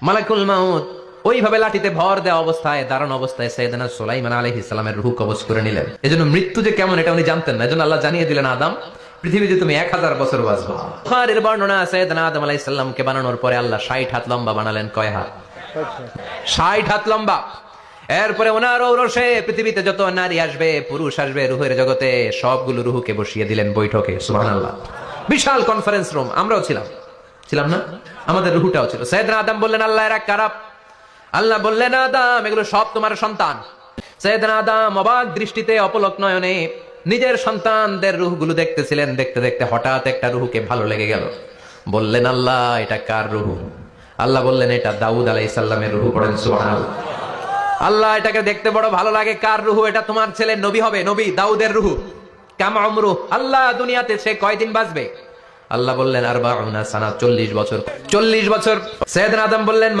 মালাকুল মাউত ওইভাবে লাঠিতে ভর দেওয়া অবস্থায় দাঁড়ানো অবস্থায় সাইয়েদনা সুলাইমান আলাইহিস সালামের রূহ কবজ করে নিলেন। এজন্য মৃত্যু যে কেমন এটা উনি জানতেন না, এজন্য আল্লাহ জানিয়ে দিলেন, আদম পৃথিবীতে তুমি 1000 বছর বাঁচবে। বুখারীর বর্ণনা, সাইয়েদনা আদম আলাইহিস সালামকে বানানোর পরে আল্লাহ 60 হাত লম্বা বানালেন। কয় হাত? 60 হাত লম্বা। এরপরে ওনার ঔরসে পৃথিবীতে যত নারী আসবে, পুরুষ আসবে রুহের জগতে, সবগুলো রুহুকে বসিয়ে দিলেন বৈঠকে। সুবহানাল্লাহ। বিশাল কনফারেন্স রুম, আমরাও ছিলাম না? আমাদের রুহুটাও ছিল। সাইয়েদনা আদম বললেন, আল্লাহ এরা কারা? আল্লাহ বললেন, আদম এগুলো সব তোমার সন্তান। সাইয়েদনা আদম অবাক দৃষ্টিতে অপলক নয়নে নিজের সন্তানদের রুহগুলো দেখতেছিলেন। দেখতে দেখতে হঠাৎ একটা রুহুকে ভালো লেগে গেল। বললেন, আল্লাহ এটা কার রুহু? আল্লাহ বললেন, এটা দাউদ আলাইহিস সালামের রুহু। পড়েন সুবহানাল্লাহ। আল্লাহ এটাকে দেখতে বড় ভালো লাগে, কার রুহু? এটা তোমার ছেলে নবী হবে, নবী দাউদের রুহু। কাম উমরু, আল্লাহ দুনিয়াতে সে কয়দিন বাঁচবে? আল্লাহ বললেন 40 সানা, 40 বছর। 40 বছর। সাইয়েদনা আদম বললেন,